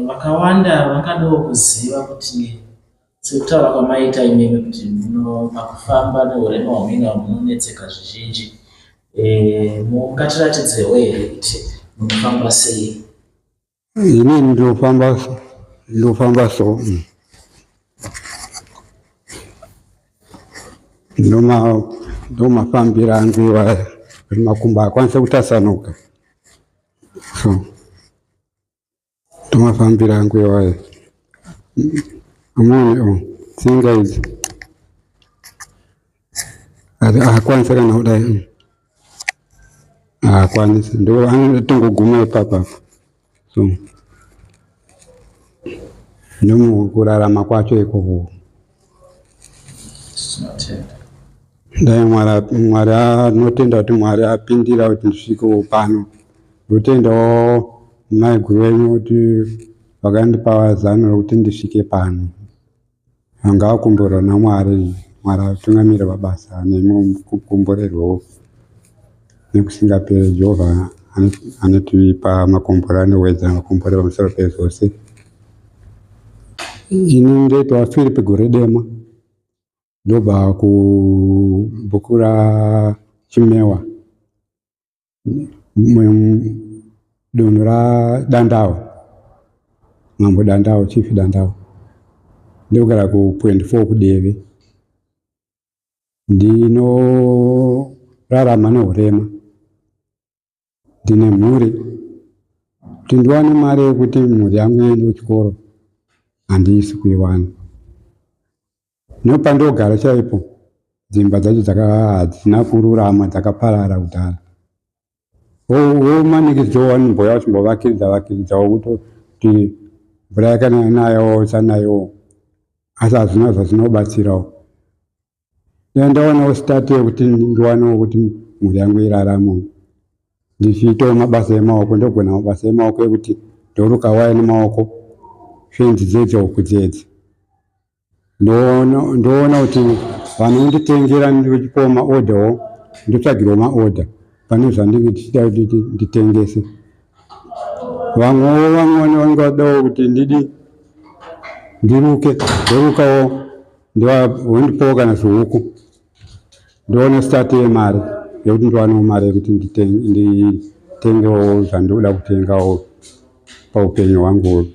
Vakawanda vangadawo kuziva kuti sekutaura kwamaita imimi kuti pakufamba neurema hwamina munonetseka zvizhinji. Mungatiratidzewo here kuti munofamba sei? Ini ndofamba so ndomafambira angu makumbo akwanise kutasanuka, so ndomafambira angu iwayo. Amweni tsinga idzi akwanise kana kudai, akwanise ndo anotongoguma ipapa. So ndomukurarama kwacho ikoku dai Mwari anotenda kuti Mwari apindira kuti ndisvikewo pano. Ndotendawo maiguru wenyu kuti vakandipa zano rokuti ndisvike pano. Ngavakumbirwa naMwari, Mwari atungamirire mabasa nemukumborerwewo nekusingaperi. Jehovha anotipa makombero anowedza makombero pamusoro pezvose. Ini ndoitwa Philip gore dema, ndobva kubhuku raChimewa dunhu raDandau, Mambo Dandau, Chief Dandau. Ndogara ku24 kudeve. Ndinorarama neurema, ndine mhuri. Kuti ndiwane mari yekuti mhuri yangu iende kuchikoro handisi kuiwana. Nopandogara chaipo dzimba dzacho hadzina kururama, dzakaparara kudhara. Womanikidzwa mboya uchimbovakiridzawo kuti mvura yakanaya isanayo, asi hazvina zvazvinobatsirawo. Ndaonawo sitati yekuti ndiwanewo kuti mhuri yangu irarame, ndichiitawo mabasa emaoko. Ndogona mabasa emaoko ekuti ndoruka waya nemaoko, fenzi dzedze huku dzedze. Ndoona kuti vanonditengera ndichipawo maodhawo, ndotsvagirwa maodha pane zvandinge ndichida kuti nditengese. Vamwewo vangadawo kuti ndiruke, ndorukawo vondipawo kana zvihuku. Ndoona sitati yemari yekuti ndiwanewo mari yekuti nditengewo zvandoda kutengawo paupenyu hwangu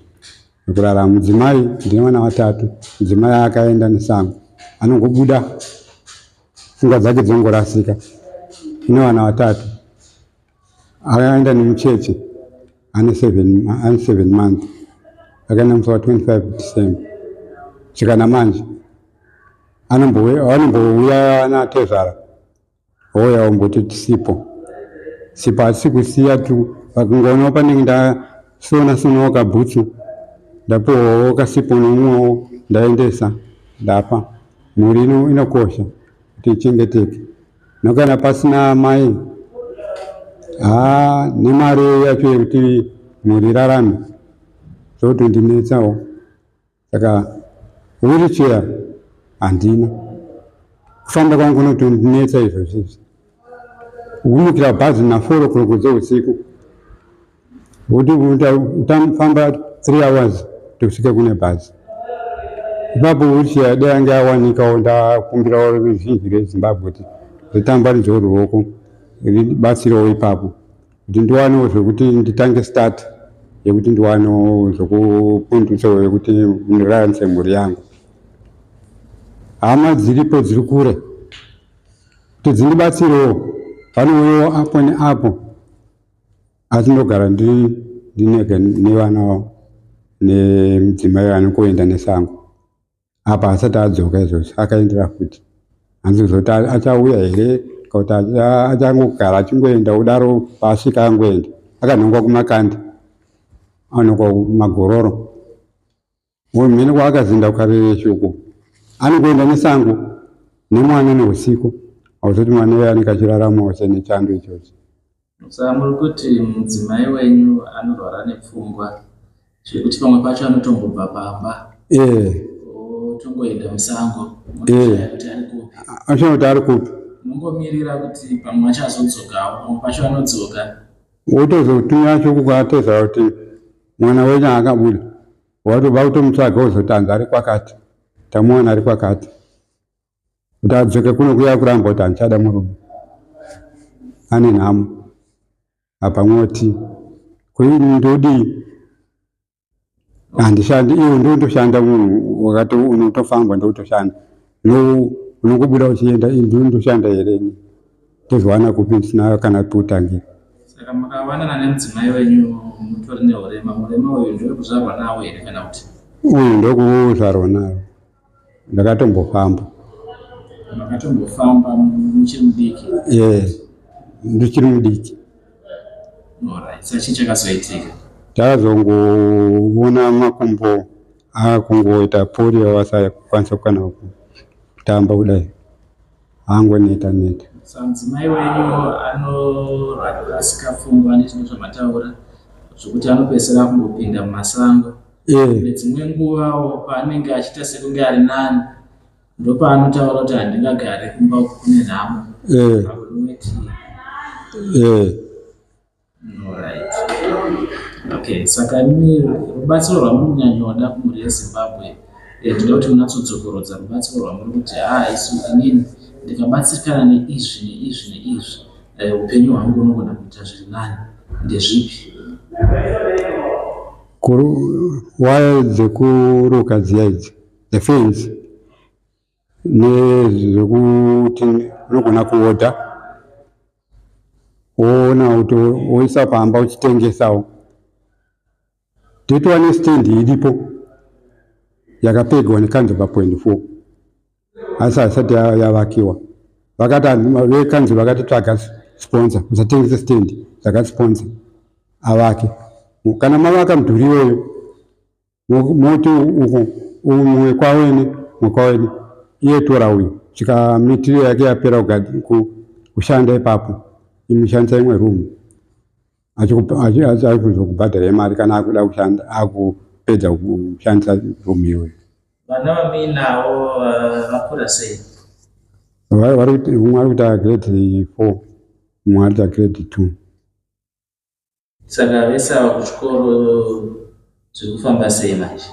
nekurarama. Mudzimai ndine vana vatatu. Mudzimai akaenda nesango, anongobuda pfungwa dzake dzongorasika. Ine vana vatatu. Akaenda nemucheche ane 7 months, akaenda musi wa25 December. Svika namanje anombouya natezvara ouya omboti sipo hatisi kusiya tu. Pakungoona panenge ndasona kabhutsu, ndapiwawo kasipo nomumwewo ndaendesa ndapa. Mhuri inokosha kuti ichengeteke, nokana pasina mai nemari yacho yekuti mhuri irarame zvotondinetsawo. Saka wheelchair handina. Kufamba kwangu kunotondinetsa izvozvizvi. Kumukira bhazi na4 o'clock dzeusiku, kuti utafamba 3 hours tokusvika kune bhazi. Ipapo wheelchair dai yange yawanikawo, ndakumbirawo ruzhinji rweZimbabwe kuti ritambanidzwe ruoko ribatsirewo ipapo, kuti ndiwanewo zvokuti nditange start yekuti ndiwanewo zvokupundutsawo yekuti ndiraramise mhuri yangu. Hama dziripo dziri kure kuti dzindibatsirewo, vanouyawo apo neapo, asi ndogara ndinege nevana nemudzimai anokoenda nesango. Apa asati adzoka izvozvo, akaendera futi. Handisi kuzoti achauya here kuti achangogara achingoenda kudaro, paasvika angoenda. Akanhongwa kumakanda, anongwa kumagororo. Mhene kwaakazinda kukarere shoko, anongoenda nesango nemwana neusiku. Hauzoti mwana uya anenge achiraramawo senechando ichocho. Saka muri kuti mudzimai wenyu anorwara nepfungwa zvekuti pamwe pacho anotombobva pamba otongoenda musango, achoti ari kupi, mungomirira kuti pamwe achazodzokawo, pamwe pacho anodzoka. Wotozotumira shoko kwaateza kuti mwana wenyu akabuda watoba kutomutsvaga uzotanza ari kwakati tamuona ari kwakati kuti adzoke kuno kuya kuramba kuti handichada murume ane nhamo apa mwoti kuini ndodi handishandi iwe ndondoshanda munhu wakati unotofamba ndotoshanda unongobuda uchienda ndondoshanda here tozowana kupi ndisina kana tutangira. Saka makawanana nemudzimai wenyu mutori neurema, urema uyu ndowekuzvarwa nawo here kana kuti? Uyu ndokuzvarwa nawo, ndakatombofamba. Makatombofamba muchiri mudiki? Ndichiri mudiki. Alright, saka chii chakazoitika? Takazongoona makumbo akungoita polio wasakwanisa kukana kutamba kudai angoneta. Saka mudzimai wenyu anorasika pfungwa nezvino zvamataura zvokuti anopedzisira kungopinda mumasango. Nedzimwe nguvawo paanenge achiita sekunge ari nani ndopaanotaura kuti handingagare kumba uku kune nhamo. Alright. Okay, saka imi rubatsiro rwamuri kunyanyoda kumhuri yeZimbabwe ndinoda kuti munatsodzokorodza rubatsiro rwamuri kuti isu inini ndikabatsirikana neizvi upenyu hwangu unogona kuita zviri nani ndezvipi? Waya dzekuruka dziya idzi defense nezvekuti unogona kuodha woona kuti woisa pamba uchitengesawo. Titova nestendi iripo yakapegwa nekanzura 4 asi haisati yavakiwa. Vekanzura vakatitsvaga sponsor musatengese stendi dzakasponsor avake. Kana mavaka mudhuri iyoyo moti umwe kwaweni iye tora uyu svika mitiro yake yapera kushanda ipapo imushandisa imwe room achikuzokubhadhara mari kana akuda kushanda akupedza kushandisa room iyoyo. Vana vaminawo vakura sei? Umwe ari kuita grade 4 umwe ari kuita grade 2. Saka vese ava kuchikoro zvekufamba sei manje?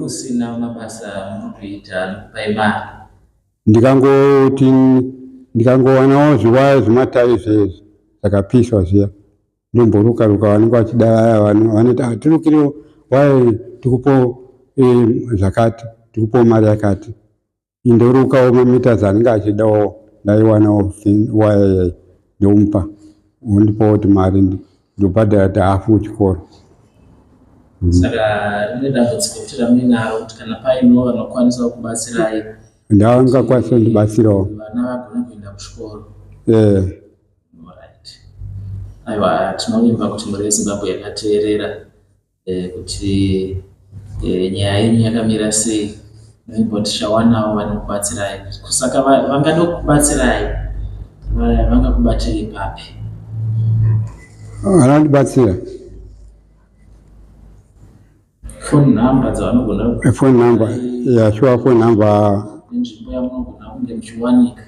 Usina mabasa mukuita anokupai mari? Ndikangowanawo zviwaya zvematayi zvezvi zvakapiswa zviya ndomboruka vanenge vachida vanoti tirukire waya tikupo zvakati tikupo mari yakati indorukawo mamita anenge achidawo ndaiwanawo waya ndomupa wondipawo kuti mari ndobhadhara kuti hafu kuchikoro. Saka rine dambudziko kuti ramuinaro kuti kana paino vanokwanisa kubatsirai ndavangakwanisa kundibatsirawo vana vagone kuenda kuchikoro. Alright. Aiwa, tinovimba kuti mhuri yeZimbabwe yakateerera kuti nyaya yenyu yakamira sei. Novimba kuti chawanawo vanokubatsirai. Saka vangada kukubatsirai vangakubatirei papi? Vanondibatsira phone number dzavanogona phone number sure phone number nenzvimbo yamunogona kunge muchiwanika.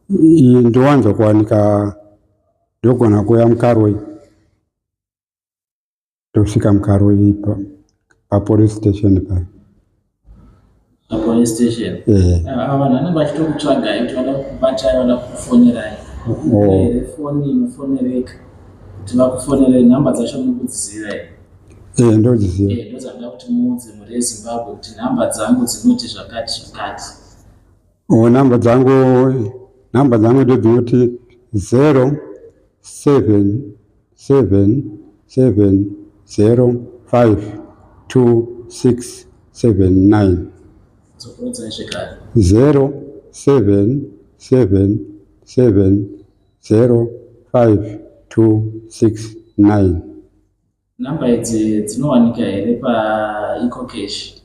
Ndowanza kuwanika ndogona kuya mukaroi ndosvika mukaroi papolice station papolice station. Vanhu vanenge vachitokutsvagai kuti vada kukubatai vada kukufonerai. Foni inofonereka kuti vakufonere nhamba dzacho munokudziziva here? Ndodziziva. Ndozvanda kuti muudze mhuri yeZimbabwe kuti nhamba dzangu dzinoti zvakati. Nhamba dzangu ndodzinoti 0777052679. 0777052679. Namba idzi dzinowanika here paEcocash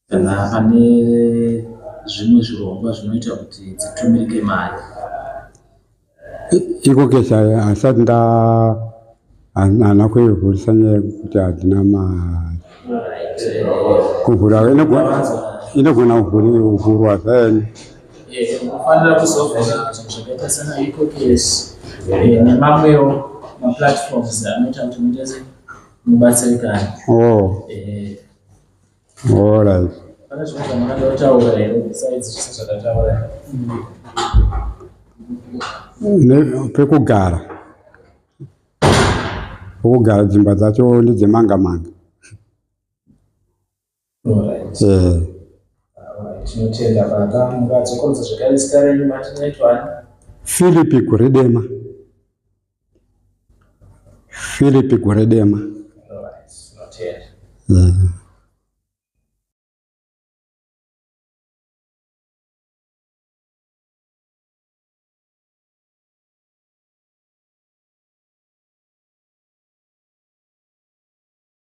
kana pane zvimwe zvirongwa zvinoita kuti dzitumirike mari? EcoCash hasati hana kuivhurisa nyaya yekuti hadzina mari. Kuvhura inogona kuvhurwa zvayo. Unofanira kuzovhura zvinhu zvakaita sana EcoCash nemamwewo maplatforms anoita kuti mutese mubatsirikane. Alright. Pane zvimwe zvamakada kutaura here besides zvese zvakataura? Pekugara dzimba dzacho ndedzemanga-manga. Tinotenda baba. Mungadzokorodza zvakare zita renyu matinaitwani? Philip Guredema. Tinotenda.